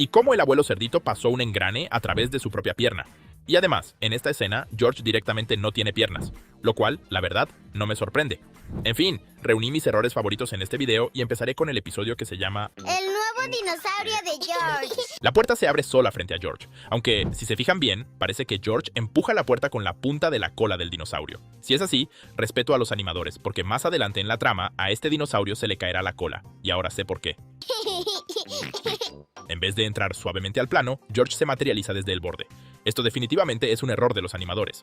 y cómo el abuelo cerdito pasó un engrane a través de su propia pierna. Y además, en esta escena, George directamente no tiene piernas, lo cual, la verdad, no me sorprende. En fin, reuní mis errores favoritos en este video y empezaré con el episodio que se llama El nuevo dinosaurio de George. La puerta se abre sola frente a George, aunque, si se fijan bien, parece que George empuja la puerta con la punta de la cola del dinosaurio. Si es así, respeto a los animadores, porque más adelante en la trama, a este dinosaurio se le caerá la cola, y ahora sé por qué. En vez de entrar suavemente al plano, George se materializa desde el borde. Esto definitivamente es un error de los animadores.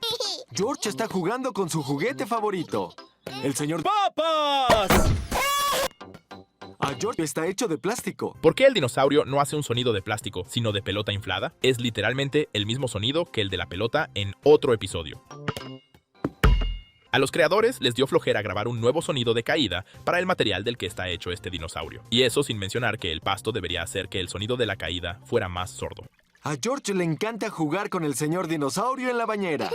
George está jugando con su juguete favorito, el señor ¡Papas! A George está hecho de plástico. ¿Por qué el dinosaurio no hace un sonido de plástico, sino de pelota inflada? Es literalmente el mismo sonido que el de la pelota en otro episodio. A los creadores les dio flojera grabar un nuevo sonido de caída para el material del que está hecho este dinosaurio. Y eso sin mencionar que el pasto debería hacer que el sonido de la caída fuera más sordo. A George le encanta jugar con el señor dinosaurio en la bañera.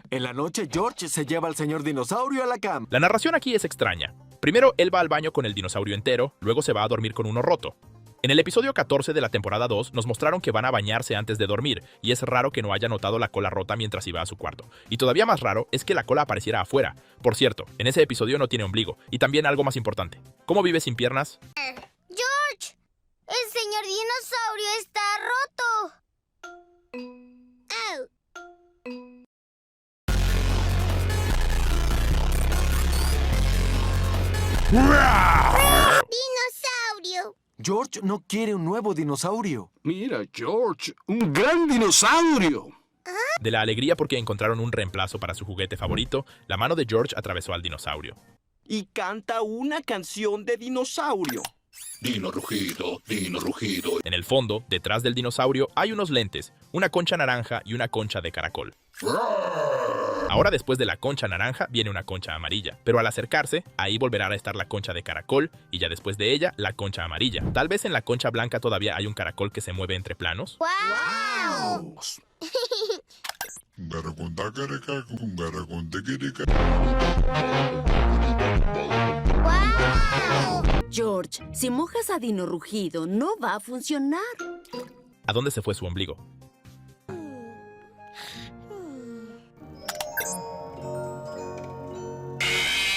En la noche, George se lleva al señor dinosaurio a la cama. La narración aquí es extraña. Primero, él va al baño con el dinosaurio entero, luego se va a dormir con uno roto. En el episodio 14 de la temporada 2 nos mostraron que van a bañarse antes de dormir, y es raro que no haya notado la cola rota mientras iba a su cuarto. Y todavía más raro es que la cola apareciera afuera. Por cierto, en ese episodio no tiene ombligo, y también algo más importante. ¿Cómo vive sin piernas? George, el señor dinosaurio está roto. Au. Dinosaurio. George no quiere un nuevo dinosaurio. Mira, George, un gran dinosaurio. De la alegría porque encontraron un reemplazo para su juguete favorito, la mano de George atravesó al dinosaurio. Y canta una canción de dinosaurio. Dino rugido, dino rugido. En el fondo, detrás del dinosaurio, hay unos lentes, una concha naranja y una concha de caracol. Ahora después de la concha naranja viene una concha amarilla, pero al acercarse, ahí volverá a estar la concha de caracol y ya después de ella, la concha amarilla. Tal vez en la concha blanca todavía hay un caracol que se mueve entre planos. ¡Wow! ¡Wow! George, si mojas a Dino Rugido, no va a funcionar. ¿A dónde se fue su ombligo?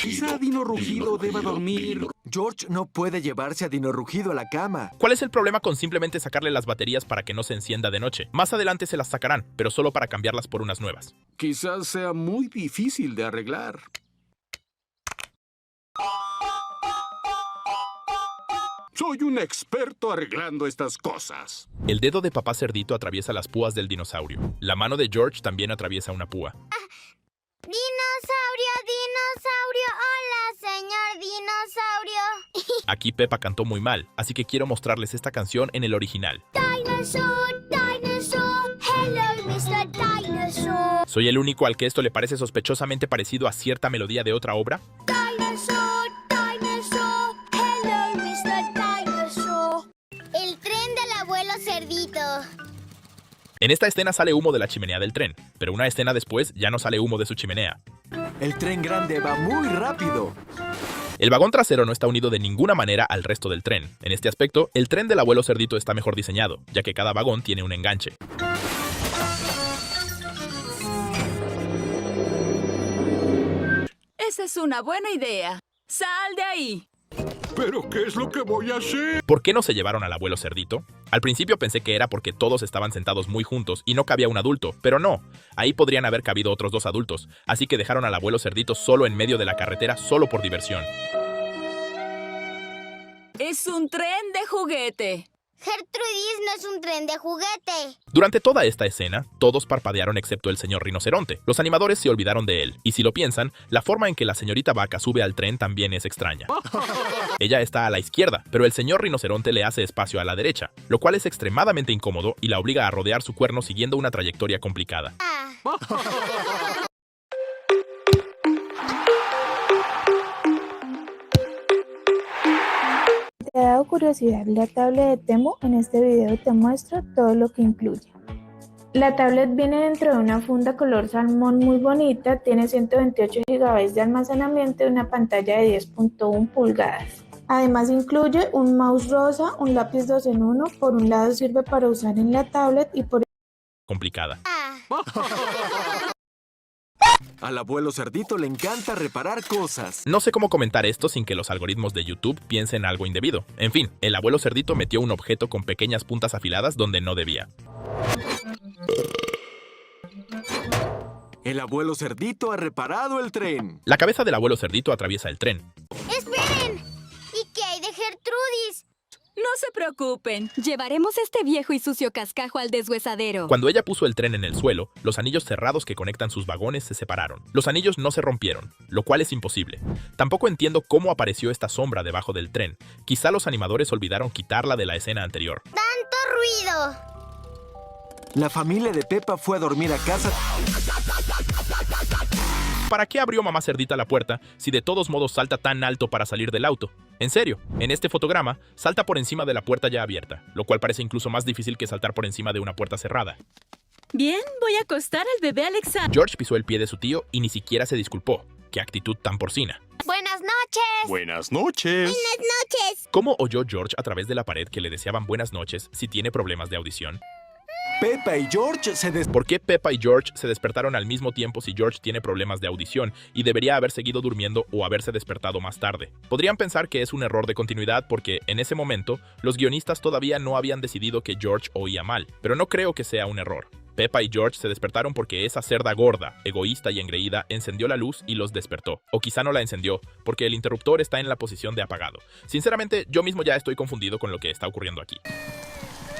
Quizá Dino Rugido deba dormir. George no puede llevarse a Dino Rugido a la cama. ¿Cuál es el problema con simplemente sacarle las baterías para que no se encienda de noche? Más adelante se las sacarán, pero solo para cambiarlas por unas nuevas. Quizás sea muy difícil de arreglar. Soy un experto arreglando estas cosas. El dedo de papá cerdito atraviesa las púas del dinosaurio. La mano de George también atraviesa una púa. Dinosaurio, dinosaurio, hola, señor dinosaurio. Aquí Peppa cantó muy mal, así que quiero mostrarles esta canción en el original. Dinosaur, dinosaur, hello, Mr. Dinosaur. ¿Soy el único al que esto le parece sospechosamente parecido a cierta melodía de otra obra? Dinosaur, dinosaur, hello, Mr. Dinosaur. El tren del abuelo cerdito. En esta escena sale humo de la chimenea del tren, pero una escena después ya no sale humo de su chimenea. El tren grande va muy rápido. El vagón trasero no está unido de ninguna manera al resto del tren. En este aspecto, el tren del abuelo cerdito está mejor diseñado, ya que cada vagón tiene un enganche. Esa es una buena idea. ¡Sal de ahí! ¿Pero qué es lo que voy a hacer? ¿Por qué no se llevaron al abuelo cerdito? Al principio pensé que era porque todos estaban sentados muy juntos y no cabía un adulto, pero no. Ahí podrían haber cabido otros dos adultos, así que dejaron al abuelo cerdito solo en medio de la carretera solo por diversión. ¡Es un tren de juguete! Gertrudis no es un tren de juguete. Durante toda esta escena, todos parpadearon excepto el señor rinoceronte. Los animadores se olvidaron de él, y si lo piensan, la forma en que la señorita vaca sube al tren también es extraña. Ella está a la izquierda, pero el señor rinoceronte le hace espacio a la derecha, lo cual es extremadamente incómodo y la obliga a rodear su cuerno siguiendo una trayectoria complicada. ¿Te ha dado curiosidad la tablet de Temu? En este video te muestro todo lo que incluye. La tablet viene dentro de una funda color salmón muy bonita, tiene 128 GB de almacenamiento y una pantalla de 10.1 pulgadas. Además incluye un mouse rosa, un lápiz 2 en 1, por un lado sirve para usar en la tablet y por Complicada. Al abuelo cerdito le encanta reparar cosas. No sé cómo comentar esto sin que los algoritmos de YouTube piensen algo indebido. En fin, el abuelo cerdito metió un objeto con pequeñas puntas afiladas donde no debía. El abuelo cerdito ha reparado el tren. La cabeza del abuelo cerdito atraviesa el tren. ¡Esperen! ¿Y qué hay de Gertrudis? No se preocupen, llevaremos este viejo y sucio cascajo al deshuesadero. Cuando ella puso el tren en el suelo, los anillos cerrados que conectan sus vagones se separaron. Los anillos no se rompieron, lo cual es imposible. Tampoco entiendo cómo apareció esta sombra debajo del tren. Quizá los animadores olvidaron quitarla de la escena anterior. ¡Tanto ruido! La familia de Peppa fue a dormir a casa. ¿Para qué abrió mamá cerdita la puerta si de todos modos salta tan alto para salir del auto? En serio, en este fotograma, salta por encima de la puerta ya abierta, lo cual parece incluso más difícil que saltar por encima de una puerta cerrada. Bien, voy a acostar al bebé Alexander. George pisó el pie de su tío y ni siquiera se disculpó. ¡Qué actitud tan porcina! ¡Buenas noches! Buenas noches. ¡Buenas noches! ¿Cómo oyó George a través de la pared que le deseaban buenas noches si tiene problemas de audición? Peppa y George se ¿Por qué Peppa y George se despertaron al mismo tiempo si George tiene problemas de audición y debería haber seguido durmiendo o haberse despertado más tarde? Podrían pensar que es un error de continuidad porque, en ese momento, los guionistas todavía no habían decidido que George oía mal, pero no creo que sea un error. Peppa y George se despertaron porque esa cerda gorda, egoísta y engreída encendió la luz y los despertó. O quizá no la encendió, porque el interruptor está en la posición de apagado. Sinceramente, yo mismo ya estoy confundido con lo que está ocurriendo aquí.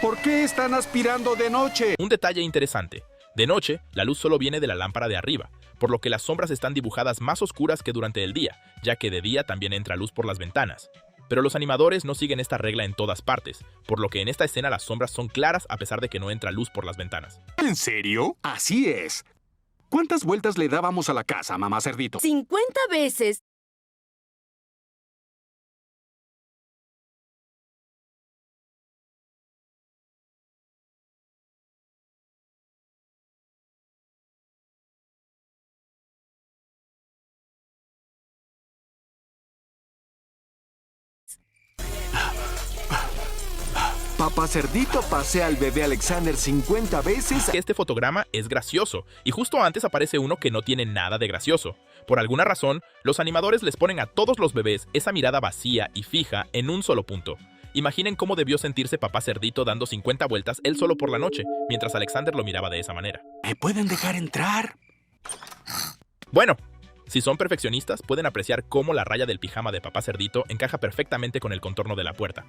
¿Por qué están aspirando de noche? Un detalle interesante. De noche, la luz solo viene de la lámpara de arriba, por lo que las sombras están dibujadas más oscuras que durante el día, ya que de día también entra luz por las ventanas. Pero los animadores no siguen esta regla en todas partes, por lo que en esta escena las sombras son claras a pesar de que no entra luz por las ventanas. ¿En serio? Así es. ¿Cuántas vueltas le dábamos a la casa, mamá cerdito? 50 veces. Papá cerdito pasea al bebé Alexander 50 veces. Este fotograma es gracioso, y justo antes aparece uno que no tiene nada de gracioso. Por alguna razón, los animadores les ponen a todos los bebés esa mirada vacía y fija en un solo punto. Imaginen cómo debió sentirse papá cerdito dando 50 vueltas él solo por la noche, mientras Alexander lo miraba de esa manera. ¿Me pueden dejar entrar? Bueno, si son perfeccionistas, pueden apreciar cómo la raya del pijama de papá cerdito encaja perfectamente con el contorno de la puerta.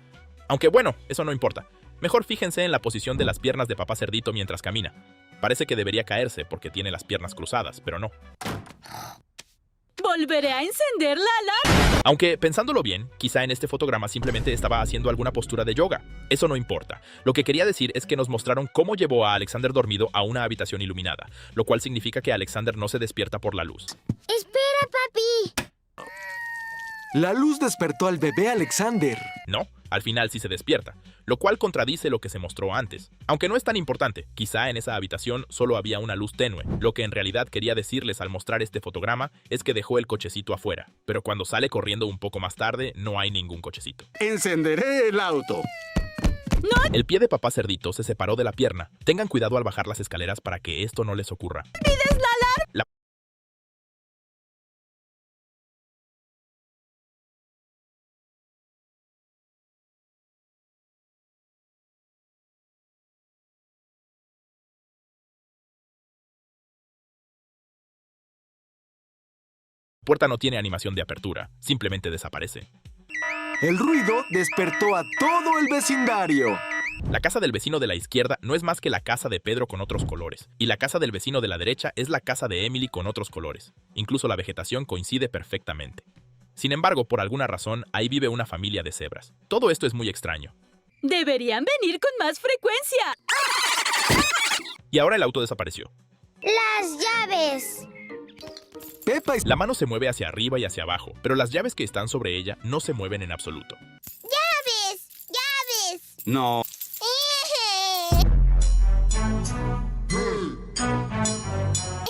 Aunque bueno, eso no importa. Mejor fíjense en la posición de las piernas de papá cerdito mientras camina. Parece que debería caerse porque tiene las piernas cruzadas, pero no. Volveré a encender la alarma. Aunque, pensándolo bien, quizá en este fotograma simplemente estaba haciendo alguna postura de yoga. Eso no importa. Lo que quería decir es que nos mostraron cómo llevó a Alexander dormido a una habitación iluminada, lo cual significa que Alexander no se despierta por la luz. ¡Espera, papi! La luz despertó al bebé Alexander. No, al final sí se despierta, lo cual contradice lo que se mostró antes. Aunque no es tan importante, quizá en esa habitación solo había una luz tenue. Lo que en realidad quería decirles al mostrar este fotograma es que dejó el cochecito afuera, pero cuando sale corriendo un poco más tarde no hay ningún cochecito. Encenderé el auto. El pie de papá cerdito se separó de la pierna. Tengan cuidado al bajar las escaleras para que esto no les ocurra. ¿Pides la alarma? La puerta no tiene animación de apertura, simplemente desaparece. El ruido despertó a todo el vecindario. La casa del vecino de la izquierda no es más que la casa de Pedro con otros colores, y la casa del vecino de la derecha es la casa de Emily con otros colores. Incluso la vegetación coincide perfectamente. Sin embargo, por alguna razón, ahí vive una familia de cebras. Todo esto es muy extraño. Deberían venir con más frecuencia. Y ahora el auto desapareció. ¡Las llaves! Peppa La mano se mueve hacia arriba y hacia abajo, pero las llaves que están sobre ella no se mueven en absoluto. ¡Llaves! ¡Llaves! No.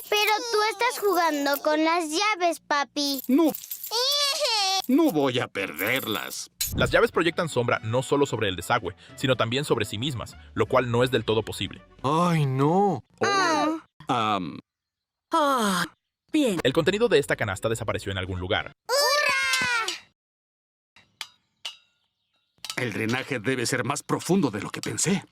Pero tú estás jugando con las llaves, papi. No. No voy a perderlas. Las llaves proyectan sombra no solo sobre el desagüe, sino también sobre sí mismas, lo cual no es del todo posible. ¡Ay, no! Bien. El contenido de esta canasta desapareció en algún lugar. El drenaje debe ser más profundo de lo que pensé.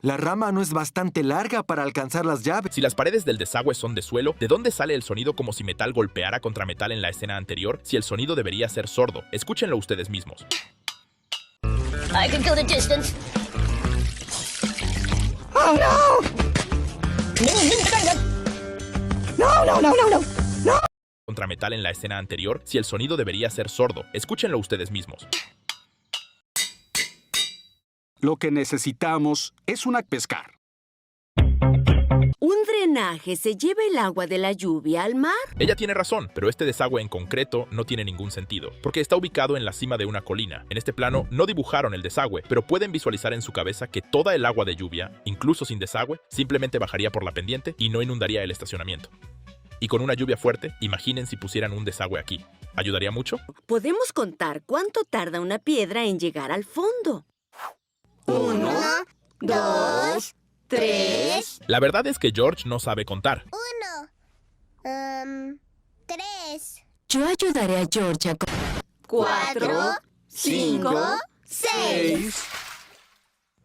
La rama no es bastante larga para alcanzar las llaves. Si las paredes del desagüe son de suelo, ¿de dónde sale el sonido como si metal golpeara contra metal en la escena anterior? Si el sonido debería ser sordo, escúchenlo ustedes mismos. I can go the distance. Contra metal en la escena anterior, si el sonido debería ser sordo, escúchenlo ustedes mismos. Lo que necesitamos es una pescar. ¿Un drenaje se lleva el agua de la lluvia al mar? Ella tiene razón, pero este desagüe en concreto no tiene ningún sentido, porque está ubicado en la cima de una colina. En este plano no dibujaron el desagüe, pero pueden visualizar en su cabeza que toda el agua de lluvia, incluso sin desagüe, simplemente bajaría por la pendiente y no inundaría el estacionamiento. Y con una lluvia fuerte, imaginen si pusieran un desagüe aquí. ¿Ayudaría mucho? Podemos contar cuánto tarda una piedra en llegar al fondo. 1, 2, 3. La verdad es que George no sabe contar. 1, 3, Yo ayudaré a George a... 4, 5, 6.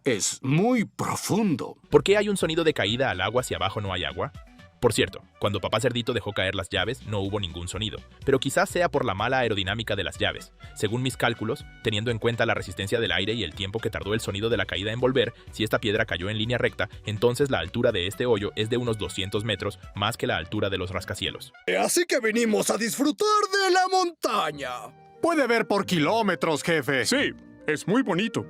Es muy profundo. ¿Por qué hay un sonido de caída al agua si abajo no hay agua? Por cierto, cuando Papá Cerdito dejó caer las llaves, no hubo ningún sonido, pero quizás sea por la mala aerodinámica de las llaves. Según mis cálculos, teniendo en cuenta la resistencia del aire y el tiempo que tardó el sonido de la caída en volver, si esta piedra cayó en línea recta, entonces la altura de este hoyo es de unos 200 metros más que la altura de los rascacielos. Así que vinimos a disfrutar de la montaña. Puede ver por kilómetros, jefe. Sí, es muy bonito.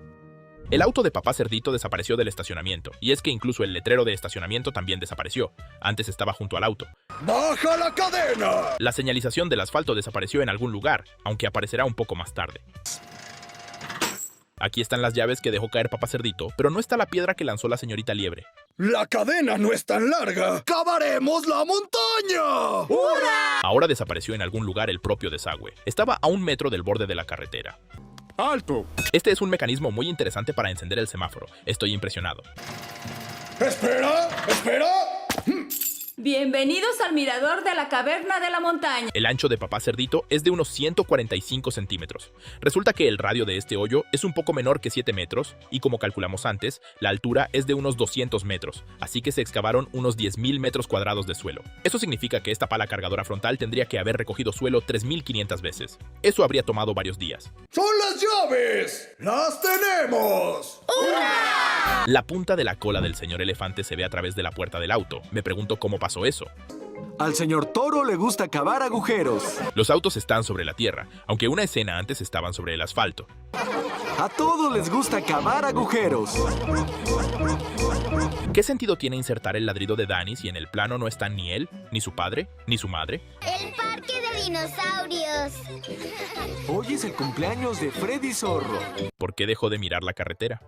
El auto de Papá Cerdito desapareció del estacionamiento, y es que incluso el letrero de estacionamiento también desapareció. Antes estaba junto al auto. ¡Baja la cadena! La señalización del asfalto desapareció en algún lugar, aunque aparecerá un poco más tarde. Aquí están las llaves que dejó caer Papá Cerdito, pero no está la piedra que lanzó la señorita Liebre. ¡La cadena no es tan larga! ¡Cavaremos la montaña! ¡Hurra! Ahora desapareció en algún lugar el propio desagüe. Estaba a 1 metro del borde de la carretera. ¡Alto! Este es un mecanismo muy interesante para encender el semáforo. Estoy impresionado. ¡Espera! ¡Espera! Bienvenidos al mirador de la caverna de la montaña. El ancho de Papá Cerdito es de unos 145 centímetros. Resulta que el radio de este hoyo es un poco menor que 7 metros y, como calculamos antes, la altura es de unos 200 metros, así que se excavaron unos 10.000 metros cuadrados de suelo. Eso significa que esta pala cargadora frontal tendría que haber recogido suelo 3.500 veces. Eso habría tomado varios días. ¡Son las llaves! ¡Las tenemos! ¡Hurra! La punta de la cola del señor elefante se ve a través de la puerta del auto. Me pregunto cómo pasó eso. Al señor Toro le gusta cavar agujeros. Los autos están sobre la tierra, aunque una escena antes estaban sobre el asfalto. A todos les gusta cavar agujeros. ¿Qué sentido tiene insertar el ladrido de Danny si en el plano no están ni él, ni su padre, ni su madre? El parque de dinosaurios. Hoy es el cumpleaños de Freddy Zorro. ¿Por qué dejó de mirar la carretera?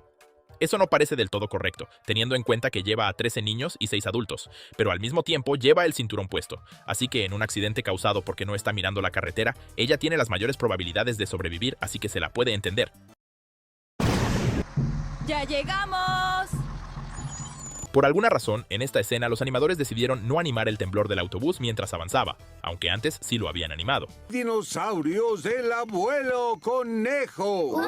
Eso no parece del todo correcto, teniendo en cuenta que lleva a 13 niños y 6 adultos, pero al mismo tiempo lleva el cinturón puesto, así que en un accidente causado porque no está mirando la carretera, ella tiene las mayores probabilidades de sobrevivir, así que se la puede entender. ¡Ya llegamos! Por alguna razón, en esta escena los animadores decidieron no animar el temblor del autobús mientras avanzaba, aunque antes sí lo habían animado. Dinosaurios del abuelo conejo.